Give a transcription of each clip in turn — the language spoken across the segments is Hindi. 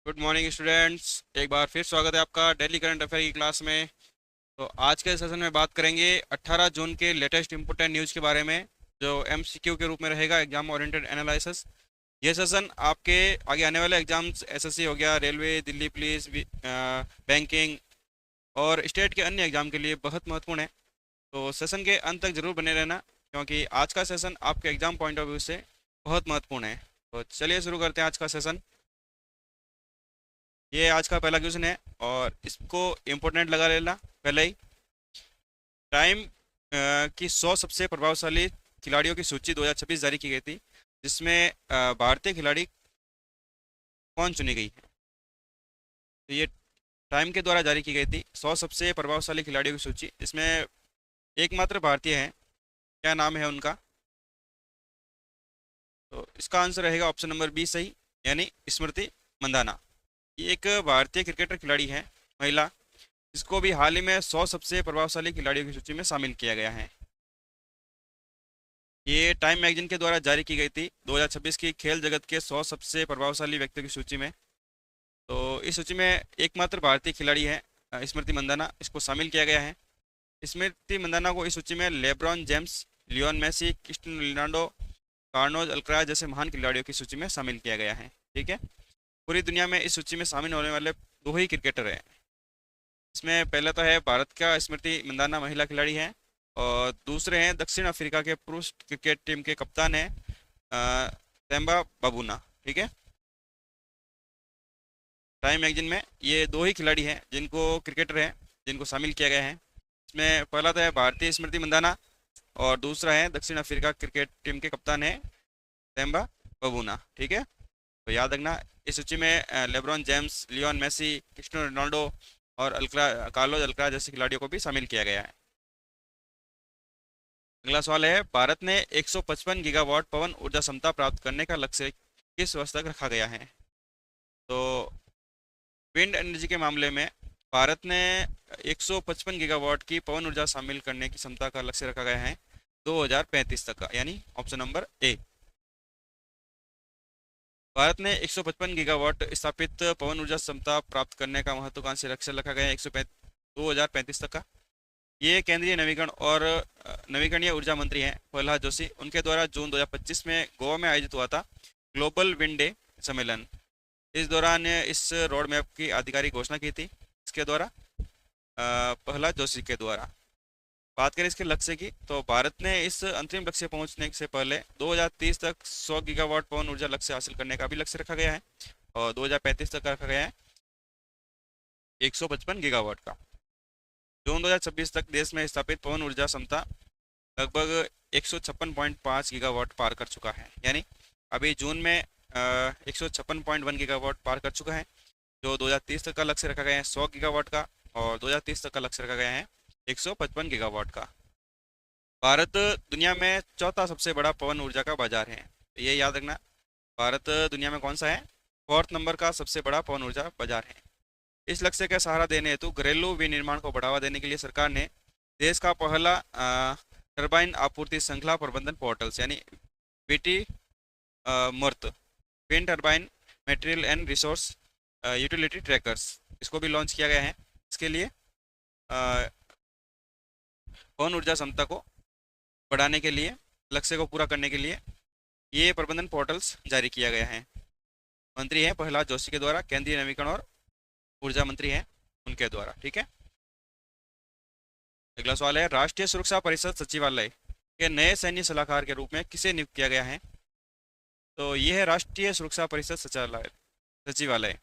Good morning students. एक बार फिर स्वागत है आपका डेली करंट अफेयर की क्लास में। तो आज के सेशन में बात करेंगे 18 जून के लेटेस्ट इंपोर्टेंट न्यूज़ के बारे में, जो एमसीक्यू के रूप में रहेगा, एग्जाम ओरिएंटेड एनालिसिस। ये सेशन आपके आगे आने वाले एग्जाम्स एसएससी हो गया, रेलवे, दिल्ली पुलिस, बैंकिंग और स्टेट के अन्य एग्जाम के लिए बहुत महत्वपूर्ण है। तो सेशन के अंत तक जरूर बने रहना, क्योंकि आज का सेशन आपके एग्जाम पॉइंट ऑफ व्यू से बहुत महत्वपूर्ण है। तो चलिए शुरू करते हैं आज का सेशन। ये आज का पहला क्वेश्चन है और इसको इम्पोर्टेंट लगा लेना पहले ही। टाइम की 100 सबसे प्रभावशाली खिलाड़ियों की सूची 2026 जारी की गई थी, जिसमें भारतीय खिलाड़ी कौन चुनी गई है। तो ये टाइम के द्वारा जारी की गई थी 100 सबसे प्रभावशाली खिलाड़ियों की सूची, इसमें एकमात्र भारतीय हैं। क्या नाम है उनका? तो इसका आंसर रहेगा ऑप्शन नंबर बी सही, यानी स्मृति मंदाना। ये एक भारतीय क्रिकेटर खिलाड़ी है, महिला, जिसको भी हाल ही में 100 सबसे प्रभावशाली खिलाड़ियों की सूची में शामिल किया गया है। ये टाइम मैगजीन के द्वारा जारी की गई थी 2026 की खेल जगत के 100 सबसे प्रभावशाली व्यक्तियों की सूची में। तो इस सूची में एकमात्र भारतीय खिलाड़ी है स्मृति मंदाना, इसको शामिल किया गया है। स्मृति मंदाना को इस सूची में LeBron James, Lionel Messi, Cristiano Ronaldo, Carlos Alcaraz जैसे महान खिलाड़ियों की सूची में शामिल किया गया है। ठीक है, पूरी दुनिया में इस सूची में शामिल होने वाले दो ही क्रिकेटर हैं। इसमें पहला तो है भारत का स्मृति मंदाना, महिला खिलाड़ी है, और दूसरे हैं दक्षिण अफ्रीका के पुरुष क्रिकेट टीम के कप्तान हैं तेम्बा बाबूना। ठीक है, टाइम मैगजीन में ये दो ही खिलाड़ी हैं जिनको क्रिकेटर हैं जिनको शामिल किया गया है। इसमें पहला तो है भारतीय स्मृति मंदाना और दूसरा है दक्षिण अफ्रीका क्रिकेट टीम के कप्तान है तेम्बा बाबूना। ठीक है, तो याद रखना, इस सूची में LeBron James, Lionel Messi, Cristiano Ronaldo और कार्लोस अल्काराज जैसे खिलाड़ियों को भी शामिल किया गया है। अगला सवाल है, भारत ने 155 गीगावाट पवन ऊर्जा क्षमता प्राप्त करने का लक्ष्य किस वर्ष तक रखा गया है। तो विंड एनर्जी के मामले में भारत ने 155 गीगावाट की पवन ऊर्जा शामिल करने की क्षमता का लक्ष्य रखा गया है 2035 तक का, यानी ऑप्शन नंबर ए। भारत ने 155 गीगावाट स्थापित पवन ऊर्जा क्षमता प्राप्त करने का महत्वाकांक्षी लक्ष्य रखा गया है 2035 तक का। ये केंद्रीय नवीकरण और नवीकरणीय ऊर्जा मंत्री हैं प्रहलाद जोशी, उनके द्वारा जून 2025 में गोवा में आयोजित हुआ था ग्लोबल विंड डे सम्मेलन। इस दौरान इस रोड मैप की आधिकारिक घोषणा की थी इसके द्वारा, प्रहलाद जोशी के द्वारा। बात करें इसके लक्ष्य की, तो भारत ने इस अंतरिम लक्ष्य पहुंचने से पहले 2030 तक 100 गीगावाट पवन ऊर्जा लक्ष्य हासिल करने का भी लक्ष्य रखा गया है, और 2035 तक रखा गया है 155 गीगावाट का। जून 2026 तक देश में स्थापित पवन ऊर्जा क्षमता लगभग 156.5 गीगावाट पार कर चुका है, यानी अभी जून में 156.1 गीगावाट पार कर चुका है। जो 2030 तक का लक्ष्य रखा गया है 100 गीगावाट का, और 2030 तक का लक्ष्य रखा गया है 155 गीगावाट का। भारत दुनिया में चौथा सबसे बड़ा पवन ऊर्जा का बाजार है, तो ये याद रखना, भारत दुनिया में कौन सा है? फोर्थ नंबर का सबसे बड़ा पवन ऊर्जा बाजार है। इस लक्ष्य का सहारा देने हेतु घरेलू विनिर्माण को बढ़ावा देने के लिए सरकार ने देश का पहला टरबाइन आपूर्ति श्रृंखला प्रबंधन पोर्टल्स, यानी बीटी मर्त, wind turbine material and resource utility trackers, इसको भी लॉन्च किया गया है। इसके लिए पवन ऊर्जा क्षमता को बढ़ाने के लिए, लक्ष्य को पूरा करने के लिए ये प्रबंधन पोर्टल्स जारी किया गया है। मंत्री हैं प्रहलाद जोशी के द्वारा, केंद्रीय नवीकरण और ऊर्जा मंत्री हैं उनके द्वारा। ठीक है, अगला सवाल है, राष्ट्रीय सुरक्षा परिषद सचिवालय के नए सैन्य सलाहकार के रूप में किसे नियुक्त किया गया है। तो ये है राष्ट्रीय सुरक्षा परिषद सचिवालय।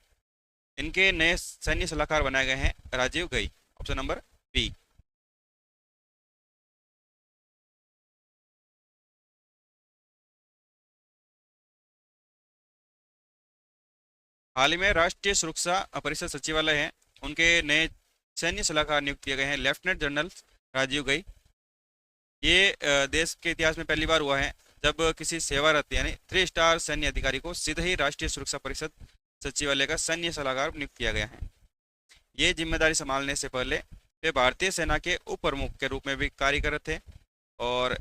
इनके नए सैन्य सलाहकार बनाए गए हैं राजीव गई, ऑप्शन नंबर बी। हाल ही में राष्ट्रीय सुरक्षा परिषद सचिवालय है, उनके नए सैन्य सलाहकार नियुक्त किए गए हैं लेफ्टिनेंट जनरल राजीव गई। ये देश के इतिहास में पहली बार हुआ है जब किसी सेवारत यानी 3 स्टार सैन्य अधिकारी को सीधे ही राष्ट्रीय सुरक्षा परिषद सचिवालय का सैन्य सलाहकार नियुक्त किया गया है। ये जिम्मेदारी संभालने से पहले वे भारतीय सेना के उप प्रमुख के रूप में भी कार्य कर रहे थे, और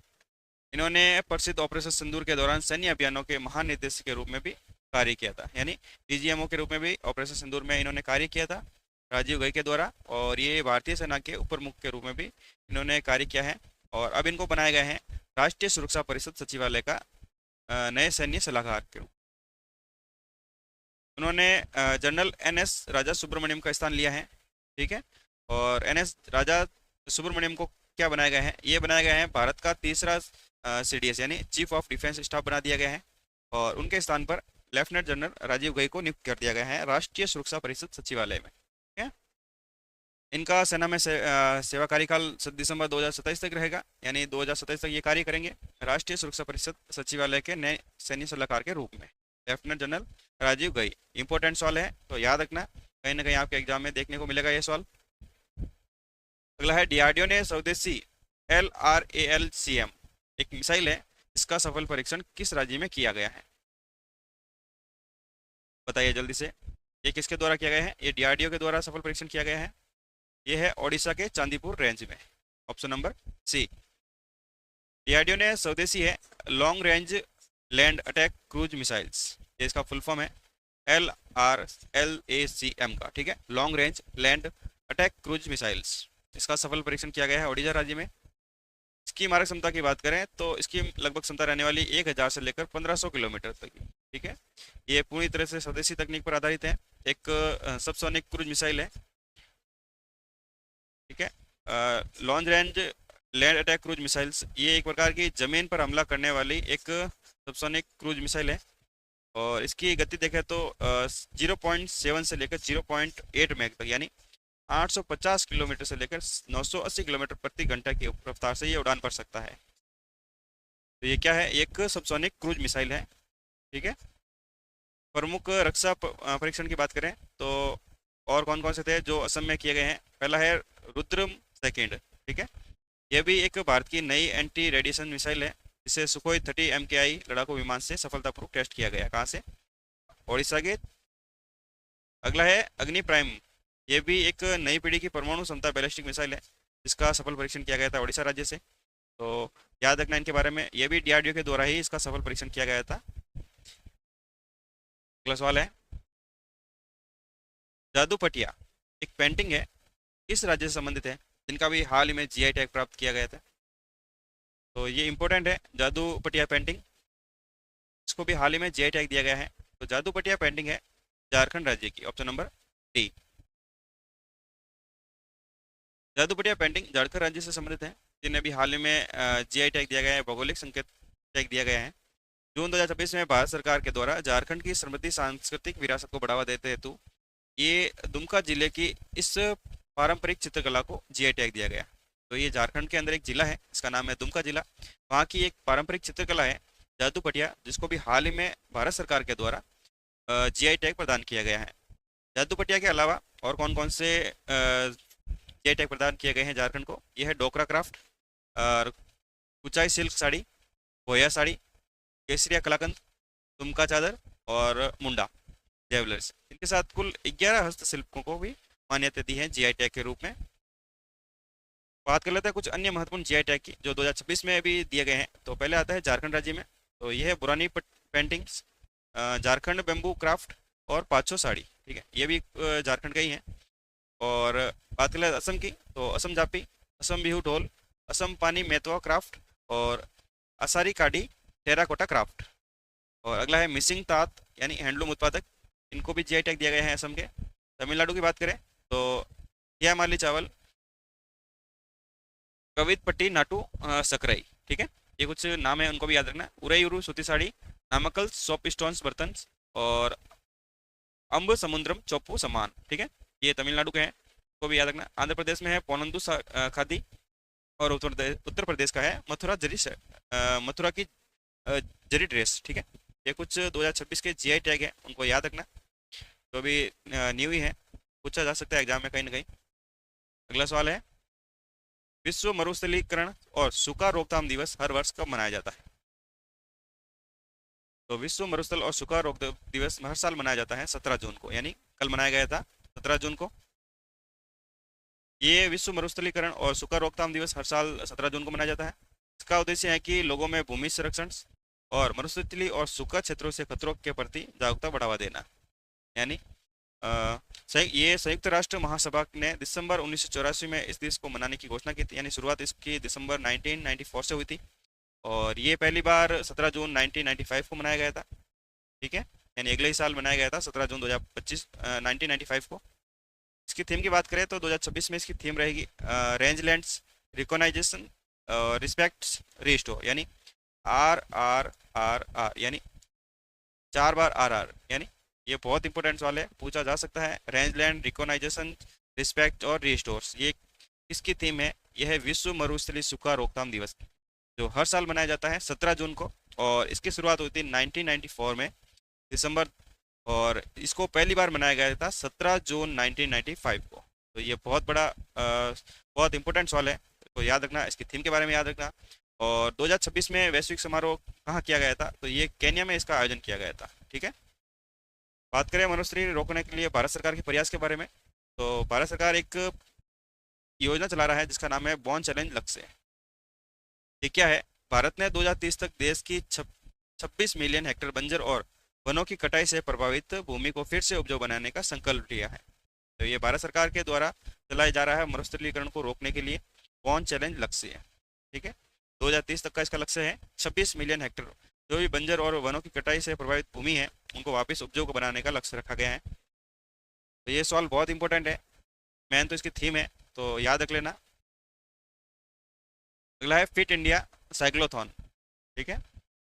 इन्होंने प्रसिद्ध ऑपरेशन सिंदूर के दौरान सैन्य अभियानों के महानिदेशक के रूप में भी कार्य किया था, यानी डीजीएमओ के रूप में भी ऑपरेशन सिंदूर में इन्होंने कार्य किया था राजीव गई के द्वारा, और ये भारतीय सेना के उप प्रमुख के रूप में भी इन्होंने कार्य किया है। और अब इनको बनाया गया है राष्ट्रीय सुरक्षा परिषद सचिवालय का नए सैन्य सलाहकार के रूप। उन्होंने जनरल एनएस राजा सुब्रमण्यम का स्थान लिया है, ठीक है। और एनएस राजा सुब्रमण्यम को क्या बनाया गया है, ये बनाया गया है भारत का तीसरा सीडीएस यानी चीफ ऑफ डिफेंस स्टाफ बना दिया गया है, और उनके स्थान पर लेफ्टिनेंट जनरल राजीव गई को नियुक्त कर दिया गया है राष्ट्रीय सुरक्षा परिषद सचिवालय में, ठीक है। इनका सेना में सेवा कार्यकाल दिसंबर 2027 तक रहेगा, यानी 2027 तक ये कार्य करेंगे राष्ट्रीय सुरक्षा परिषद सचिवालय के नए सैन्य सलाहकार के रूप में, लेफ्टिनेंट जनरल राजीव गई। इंपॉर्टेंट सवाल है तो याद रखना, कहीं ना कहीं आपके एग्जाम में देखने को मिलेगा ये सवाल। अगला है डीआरडीओ ने स्वदेशी LRALCM एक मिसाइल है, इसका सफल परीक्षण किस राज्य में किया गया है, बताइए जल्दी से। ये किसके द्वारा किया गया है, ये डीआरडीओ के द्वारा सफल परीक्षण किया गया है। ये है ओडिशा के चांदीपुर रेंज में, ऑप्शन नंबर सी। डीआरडीओ ने स्वदेशी है long range land attack cruise missiles, ये इसका फुल फॉर्म है LRLACM का, ठीक है, long range land attack cruise missiles. इसका सफल परीक्षण किया गया है ओडिशा राज्य में। इसकी मारक क्षमता की बात करें तो इसकी लगभग क्षमता रहने वाली 1000 से लेकर 1500 किलोमीटर तक, ठीक है। ये पूरी तरह से स्वदेशी तकनीक पर आधारित है, एक सबसोनिक क्रूज मिसाइल है, ठीक है। Long range land attack cruise missiles ये एक प्रकार की जमीन पर हमला करने वाली एक सबसोनिक क्रूज मिसाइल है, और इसकी गति देखें तो 0.7 से लेकर 0.8 मैक तक, यानी 850 किलोमीटर से लेकर 980 किलोमीटर प्रति घंटा की रफ्तार से ये उड़ान भर सकता है। तो ये क्या है, एक सबसोनिक क्रूज मिसाइल है, ठीक है। प्रमुख रक्षा परीक्षण की बात करें तो और कौन कौन से थे जो असम में किए गए हैं। पहला है रुद्रम सेकेंड, ठीक है। यह भी एक भारत की नई एंटी रेडिएशन मिसाइल है, जिसे सुखोई 30 MKI लड़ाकू विमान से सफलतापूर्वक टेस्ट किया गया। कहाँ से, ओडिशा के। अगला है अग्नि प्राइम, ये भी एक नई पीढ़ी की परमाणु क्षमता बैलिस्टिक मिसाइल है, जिसका सफल परीक्षण किया गया था ओडिशा राज्य से। तो याद रखना इनके बारे में, ये भी डीआरडीओ के द्वारा ही इसका सफल परीक्षण किया गया था। अगला सवाल है जादू पटिया एक पेंटिंग है, किस राज्य से संबंधित है, जिनका भी हाल ही में GI टैग प्राप्त किया गया था। तो ये इंपॉर्टेंट है, जादू पटिया पेंटिंग, इसको भी हाल ही में GI टैग दिया गया है। तो जादू पटिया पेंटिंग है झारखंड राज्य की, ऑप्शन नंबर डी। जादू पटिया पेंटिंग झारखंड राज्य से संबंधित है, जिन्हें भी हाल ही में GI टैग दिया गया है, भौगोलिक संकेत टैग दिया गया है। जून 2026 में भारत सरकार के द्वारा झारखंड की समृद्धि सांस्कृतिक विरासत को बढ़ावा देते हेतु ये दुमका जिले की इस पारंपरिक चित्रकला को GI टैग दिया गया। तो ये झारखंड के अंदर एक जिला है, इसका नाम है दुमका जिला, वहाँ की एक पारंपरिक चित्रकला है जादू पटिया, जिसको भी हाल ही में भारत सरकार के द्वारा GI टैग प्रदान किया गया है। जादू पटिया के अलावा और कौन कौन से GI टैग प्रदान किए गए हैं झारखंड को, यह है डोकरा क्राफ्ट, कुचाई सिल्क साड़ी, बोया साड़ी, केसरिया कलाकंद, तुमका चादर और मुंडा ज्वेलर्स। इनके साथ कुल 11 हस्तशिल्पों को भी मान्यता दी है GI टैग के रूप में। बात कर लेते हैं कुछ अन्य महत्वपूर्ण GI टैग की जो 2026 में अभी दिए गए हैं। तो पहले आता है झारखंड राज्य में, तो यह है बुरानी पेंटिंग्स, झारखंड बेम्बू क्राफ्ट और पाछो साड़ी, ठीक है, ये भी झारखंड का ही है। और बात कर लेते असम की, तो असम जापी, असम बिहू ढोल, असम पानी मेतवा क्राफ्ट और असारी काडी टेराकोटा क्राफ्ट। और अगला है मिसिंग तात यानी हैंडलूम उत्पादक, इनको भी GI टैग दिया गया है असम के। तमिलनाडु की बात करें तो हियामाली चावल, कवितपट्टी नाटू सकरई, ठीक है, ये कुछ नाम है, उनको भी याद रखना। उरईउरु सूती साड़ी, नामकल सोप स्टोन्स बर्तन और अम्ब समुद्रम चोपू सामान, ठीक है, ये तमिलनाडु के हैं, को भी याद रखना। आंध्र प्रदेश में है पोनंदू खादी, और उत्तर प्रदेश का है मथुरा जरी मथुरा की जरी ड्रेस, ठीक है। ये कुछ 2026 के GI टैग है, उनको याद रखना, तो अभी न्यू ही है, पूछा जा सकता है एग्जाम में कहीं ना कहीं। अगला सवाल है विश्व मरुस्थलीकरण और सूखा रोकथाम दिवस हर वर्ष कब मनाया जाता है। तो विश्व मरुस्थल और सूखा रोकथाम दिवस हर साल मनाया जाता है 17 जून को, यानी कल मनाया गया था 17 जून को। ये विश्व मरुस्थलीकरण और सूखा रोकथाम दिवस हर साल 17 जून को मनाया जाता है। इसका उद्देश्य है कि लोगों में भूमि संरक्षण और मरुस्थलीय और सूखा क्षेत्रों से खतरों के प्रति जागरूकता बढ़ावा देना। यानी ये संयुक्त राष्ट्र महासभा ने दिसंबर 1984 में इस दिवस को मनाने की घोषणा की थी, यानी शुरुआत इसकी दिसंबर 1994 से हुई थी और ये पहली बार 17 जून 1995 को मनाया गया था। ठीक है, यानी अगले ही साल मनाया गया था 17 जून 2025 1995 को। इसकी थीम की बात करें तो 2026 में इसकी थीम रहेगी रेंजलैंड्स रिकॉग्नाइजेशन रिस्पेक्ट्स रिस्टोर, यानी RRRR, यानी 4 बार RR, यानी ये बहुत इंपॉर्टेंट सवाल है, पूछा जा सकता है। रेंजलैंड रिकॉग्नाइजेशन रिस्पेक्ट और रिस्टोर्स, ये किसकी थीम है? यह है विश्व मरुस्थलीय सूखा रोकथाम दिवस, जो हर साल मनाया जाता है 17 जून को और इसकी शुरुआत हुई थी 1994 में दिसंबर और इसको पहली बार मनाया गया था 17 जून 1995 को। तो ये बहुत बड़ा बहुत इंपॉर्टेंट सवाल है, तो याद रखना, इसकी थीम के बारे में याद रखना। और 2026 में वैश्विक समारोह कहाँ किया गया था? तो ये केन्या में इसका आयोजन किया गया था। ठीक है, बात करें मरुस्थलीकरण रोकने के लिए भारत सरकार के प्रयास के बारे में, तो भारत सरकार एक योजना चला रहा है जिसका नाम है बॉन चैलेंज लक्ष्य। ये क्या है? भारत ने 2030 तक देश की 26 मिलियन हेक्टेयर बंजर और वनों की कटाई से प्रभावित भूमि को फिर से उपजाऊ बनाने का संकल्प लिया है। तो ये भारत सरकार के द्वारा चलाया जा रहा है मरुस्थलीकरण को रोकने के लिए बॉन चैलेंज लक्ष्य है। ठीक है, 2030 तक का इसका लक्ष्य है 26 मिलियन हेक्टेयर जो भी बंजर और वनों की कटाई से प्रभावित भूमि है उनको वापस उपजाऊ को बनाने का लक्ष्य रखा गया है। तो ये सवाल बहुत इंपॉर्टेंट है, मेन तो इसकी थीम है, तो याद रख लेना। अगला है फिट इंडिया साइक्लोथॉन। ठीक है,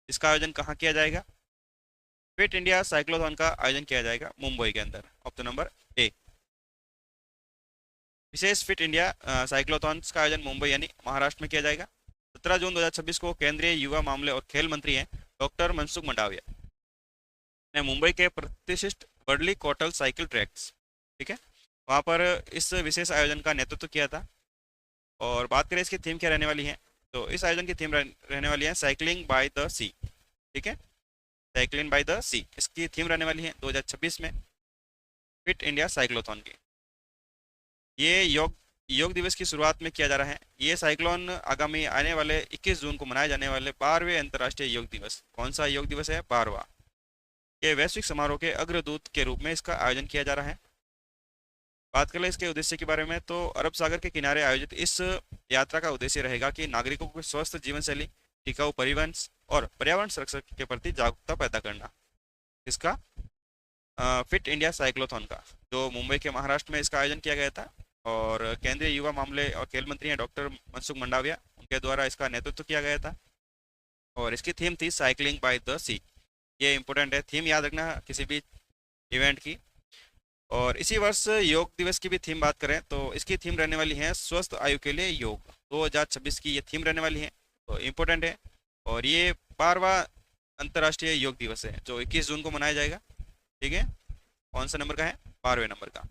इसका आयोजन कहाँ किया जाएगा? फिट इंडिया साइक्लोथॉन का आयोजन किया जाएगा मुंबई के अंदर, ऑप्शन नंबर ए। विशेष फिट इंडिया साइक्लोथॉन का आयोजन मुंबई यानी महाराष्ट्र में किया जाएगा। 17 जून 2026 को केंद्रीय युवा मामले और खेल मंत्री हैं डॉक्टर मनसुख मंडाविया ने मुंबई के प्रतिष्ठित बर्डली कोटल साइकिल ट्रैक्स, ठीक है, वहाँ पर इस विशेष आयोजन का नेतृत्व किया था। और बात करें इसकी थीम क्या रहने वाली है, तो इस आयोजन की थीम रहने वाली है साइकिलिंग बाय द सी। ठीक है, साइकिलिंग बाय द सी इसकी थीम रहने वाली है 2026 में फिट इंडिया साइक्लोथॉन की। ये योग दिवस की शुरुआत में किया जा रहा है। ये साइक्लोन आगामी आने वाले 21 जून को मनाए जाने वाले 12वें अंतर्राष्ट्रीय योग दिवस, कौन सा योग दिवस है? 12वां, के वैश्विक समारोह के अग्रदूत के रूप में इसका आयोजन किया जा रहा है। बात करें इसके उद्देश्य के बारे में, तो अरब सागर के किनारे आयोजित इस यात्रा का उद्देश्य रहेगा कि नागरिकों को स्वस्थ जीवन शैली, टिकाऊ परिवहन और पर्यावरण संरक्षण के प्रति जागरूकता पैदा करना। इसका फिट इंडिया साइक्लोथॉन का, जो मुंबई के महाराष्ट्र में इसका आयोजन किया गया था और केंद्रीय युवा मामले और खेल मंत्री हैं डॉक्टर मनसुख मंडाविया, उनके द्वारा इसका नेतृत्व किया गया था और इसकी थीम थी साइकिलिंग बाय द सी। ये इंपॉर्टेंट है, थीम याद रखना किसी भी इवेंट की। और इसी वर्ष योग दिवस की भी थीम बात करें तो इसकी थीम रहने वाली है स्वस्थ आयु के लिए योग। 2026 की ये थीम रहने वाली है, तो इम्पोर्टेंट है। और ये 12वां अंतर्राष्ट्रीय योग दिवस है जो 21 जून को मनाया जाएगा। ठीक है, कौन सा नंबर का है? 12वें नंबर का।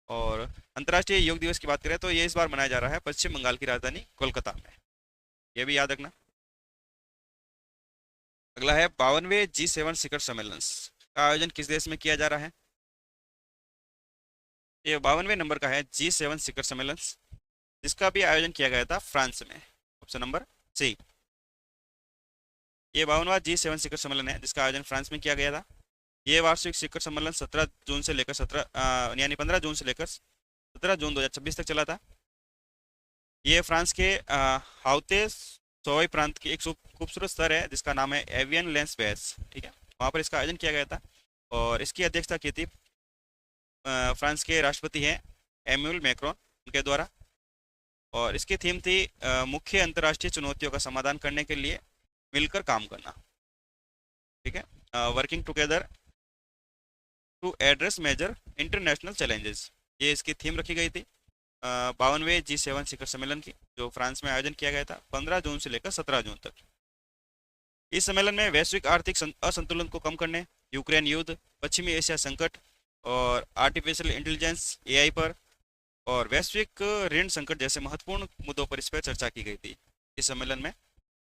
और अंतर्राष्ट्रीय योग दिवस की बात करें तो ये इस बार मनाया जा रहा है पश्चिम बंगाल की राजधानी कोलकाता में, ये भी याद रखना। अगला है 52वें G7 शिखर सम्मेलन का आयोजन किस देश में किया जा रहा है? ये 52वें नंबर का है G7 शिखर सम्मेलन, जिसका भी आयोजन किया गया था फ्रांस में, ऑप्शन नंबर सी। ये 52वां G7 शिखर सम्मेलन है जिसका आयोजन फ्रांस में किया गया था। ये वार्षिक शिखर सम्मेलन 17 जून से लेकर यानी 15 जून से लेकर 17 जून 2026 तक चला था। ये फ्रांस के हाउते सोई प्रांत की एक खूबसूरत शहर है जिसका नाम है एवियन लेंस वेस। ठीक है, वहाँ पर इसका आयोजन किया गया था और इसकी अध्यक्षता की थी फ्रांस के राष्ट्रपति हैं एम्यूल मैक्रोन, उनके द्वारा। और इसकी थीम थी मुख्य अंतर्राष्ट्रीय चुनौतियों का समाधान करने के लिए मिलकर काम करना। ठीक है, working together to address major international challenges, ये इसकी थीम रखी गई थी 52वें G7 शिखर सम्मेलन की, जो फ्रांस में आयोजन किया गया था 15 जून से लेकर 17 जून तक। इस सम्मेलन में वैश्विक आर्थिक असंतुलन को कम करने, यूक्रेन युद्ध, पश्चिमी एशिया संकट और आर्टिफिशियल इंटेलिजेंस AI पर और वैश्विक ऋण संकट जैसे महत्वपूर्ण मुद्दों पर इस पर चर्चा की गई थी। इस सम्मेलन में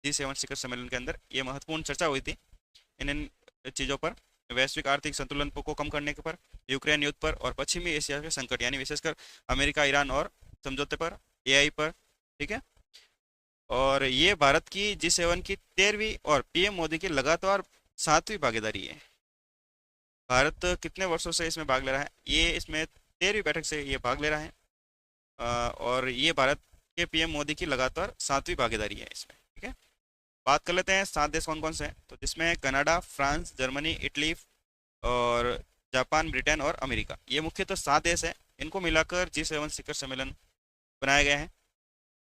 G7 शिखर सम्मेलन के अंदर ये महत्वपूर्ण चर्चा हुई थी इन चीज़ों पर, वैश्विक आर्थिक संतुलन को कम करने के पर, यूक्रेन युद्ध पर और पश्चिमी एशिया के संकट यानी विशेषकर अमेरिका ईरान और समझौते पर, AI पर। ठीक है, और ये भारत की G7 की 13वीं और पीएम मोदी की लगातार 7वीं भागीदारी है। भारत कितने वर्षों से इसमें भाग ले रहा है? ये इसमें 13वीं बैठक से ये भाग ले रहा है। और ये भारत के पीएम मोदी की लगातार 7वीं भागीदारी है इसमें। ठीक है, बात कर लेते हैं 7 देश कौन कौन से हैं। तो जिसमें है कनाडा, फ्रांस, जर्मनी, इटली और जापान, ब्रिटेन और अमेरिका। ये मुख्यतः 7 देश हैं। इनको मिलाकर G7 शिखर सम्मेलन बनाया गया है।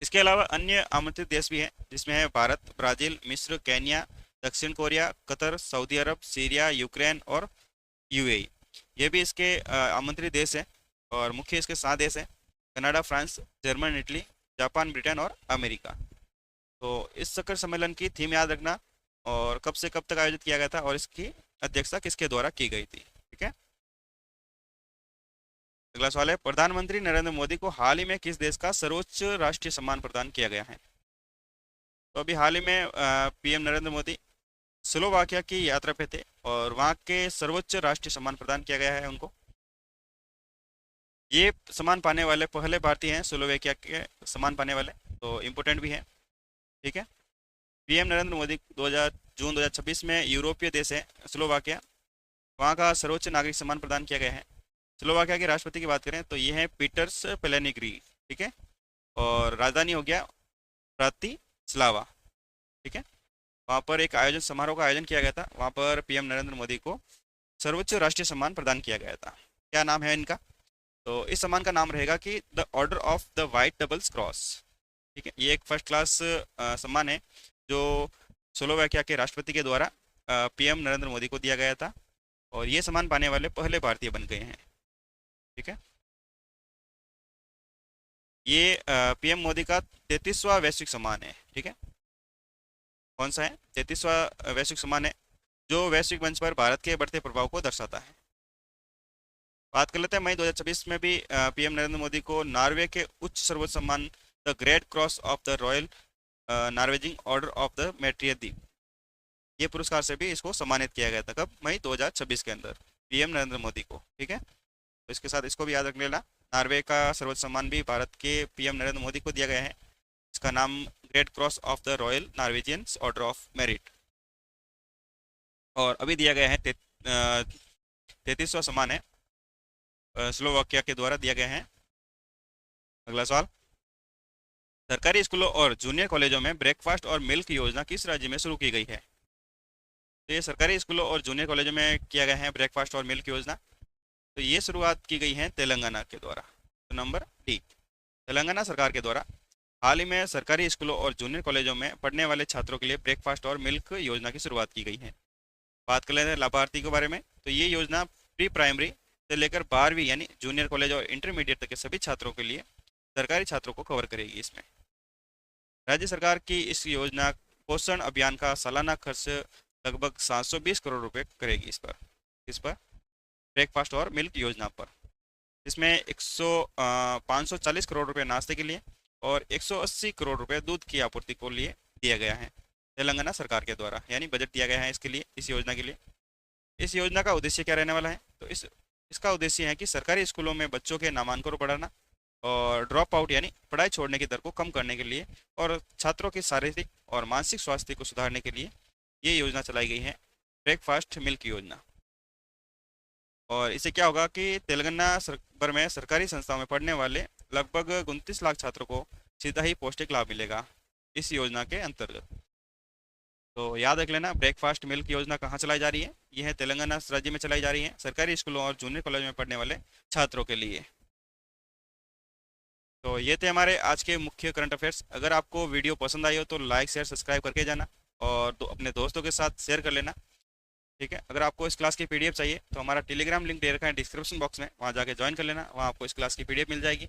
इसके अलावा अन्य आमंत्रित देश भी हैं, जिसमें है भारत, ब्राज़ील, मिस्र, केन्या, दक्षिण कोरिया, कतर, सऊदी अरब, सीरिया, यूक्रेन और यूएई। ये भी इसके आमंत्रित देश हैं। और मुख्य इसके 7 देश हैं: Canada, France, German, Italy, Japan, Britain और अमेरिका। तो इस शिखर सम्मेलन की थीम याद रखना, और कब से कब तक आयोजित किया गया था, और इसकी अध्यक्षता किसके द्वारा की गई थी। ठीक है, अगला सवाल है, प्रधानमंत्री नरेंद्र मोदी को हाल ही में किस देश का सर्वोच्च राष्ट्रीय सम्मान प्रदान किया गया है? तो अभी हाल ही में पीएम नरेंद्र मोदी स्लोवाकिया की यात्रा पे थे, और वहाँ के सर्वोच्च राष्ट्रीय सम्मान प्रदान किया गया है उनको। ये सम्मान पाने वाले पहले भारतीय हैं, स्लोवाकिया के सम्मान पाने वाले, तो इम्पोर्टेंट भी है। ठीक है, पीएम नरेंद्र मोदी 2026 में यूरोपीय देश है स्लोवाकिया, वहाँ का सर्वोच्च नागरिक सम्मान प्रदान किया गया है। स्लोवाकिया के राष्ट्रपति की बात करें तो ये है पीटर्स पेलेनिग्री। ठीक है, और राजधानी हो गया ब्रातिस्लावा। ठीक है, वहाँ पर एक आयोजन समारोह का आयोजन किया गया था, वहाँ पर पीएम नरेंद्र मोदी को सर्वोच्च राष्ट्रीय सम्मान प्रदान किया गया था। क्या नाम है इनका? तो इस सम्मान का नाम रहेगा कि the order of the white doubles cross. ठीक है, ये एक फर्स्ट क्लास सम्मान है जो स्लोवाकिया के राष्ट्रपति के द्वारा पीएम नरेंद्र मोदी को दिया गया था, और ये सम्मान पाने वाले पहले भारतीय बन गए हैं। ठीक है, ये पीएम मोदी का 33वां वैश्विक सम्मान है। ठीक है, कौन सा है? 33वां वैश्विक सम्मान है, जो वैश्विक मंच पर भारत के बढ़ते प्रभाव को दर्शाता है। बात कर लेते हैं मई 2026 में भी पीएम नरेंद्र मोदी को नॉर्वे के उच्च सर्वोच्च सम्मान the Great Cross of the Royal Norwegian Order of the Merit, ये पुरस्कार से भी इसको सम्मानित किया गया था। कब? मई 2026 के अंदर पीएम नरेंद्र मोदी को। ठीक है, तो इसके साथ इसको भी याद रख लेना, नॉर्वे का सर्वोच्च सम्मान भी भारत के पीएम नरेंद्र मोदी को दिया गया है। इसका नाम Great Cross of the Royal Norwegians Order of Merit, और अभी दिया गया है 33वां सम्मान है, स्लोवाकिया के द्वारा दिया गया है। अगला सवाल, सरकारी स्कूलों और जूनियर कॉलेजों में ब्रेकफास्ट और मिल्क योजना किस राज्य में शुरू की गई है? तो ये सरकारी स्कूलों और जूनियर कॉलेजों में किया गया है ब्रेकफास्ट और मिल्क योजना, तो ये शुरुआत की गई है तेलंगाना के द्वारा। तो नंबर डी, तेलंगाना सरकार के द्वारा हाल ही में सरकारी स्कूलों और जूनियर कॉलेजों में पढ़ने वाले छात्रों के लिए ब्रेकफास्ट और मिल्क योजना की शुरुआत की गई है। बात कर लेते हैं लाभार्थी के बारे में। तो ये योजना प्री प्राइमरी से लेकर 12वीं यानी जूनियर कॉलेज और इंटरमीडिएट तक के सभी छात्रों के लिए, सरकारी छात्रों को कवर करेगी। इसमें राज्य सरकार की इस योजना पोषण अभियान का सालाना खर्च लगभग 720 करोड़ रुपए करेगी इस पर ब्रेकफास्ट और मिल्क योजना पर। इसमें 540 करोड़ रुपए नाश्ते के लिए और 180 करोड़ रुपए दूध की आपूर्ति को लिए दिया गया है तेलंगाना सरकार के द्वारा, यानी बजट दिया गया है इसके लिए, इस योजना के लिए। इस योजना का उद्देश्य क्या रहने वाला है? तो इसका उद्देश्य है कि सरकारी स्कूलों में बच्चों के नामांकन को बढ़ाना और ड्रॉप आउट यानी पढ़ाई छोड़ने की दर को कम करने के लिए, और छात्रों के शारीरिक और मानसिक स्वास्थ्य को सुधारने के लिए ये योजना चलाई गई है, ब्रेकफास्ट मिल्क योजना। और इससे क्या होगा कि तेलंगाना भर में सरकारी संस्थाओं में पढ़ने वाले लगभग 29 लाख छात्रों को सीधा ही पौष्टिक लाभ मिलेगा इस योजना के अंतर्गत। तो याद रख लेना, ब्रेकफास्ट मिल्क योजना कहाँ चलाई जा रही है? यह है तेलंगाना राज्य में चलाई जा रही है, सरकारी स्कूलों और जूनियर कॉलेज में पढ़ने वाले छात्रों के लिए। तो ये थे हमारे आज के मुख्य करंट अफेयर्स। अगर आपको वीडियो पसंद आई हो तो लाइक शेयर सब्सक्राइब करके जाना, और अपने दोस्तों के साथ शेयर कर लेना। ठीक है, अगर आपको इस क्लास की पीडीएफ चाहिए तो हमारा टेलीग्राम लिंक दे रखा है डिस्क्रिप्शन बॉक्स में, वहाँ जाके ज्वाइन कर लेना, वहाँ आपको इस क्लास की पीडीएफ मिल जाएगी।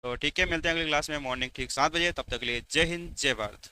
तो ठीक है, मिलते हैं अगली क्लास में मॉर्निंग ठीक 7 बजे। तब तक के लिए जय हिंद, जय भारत।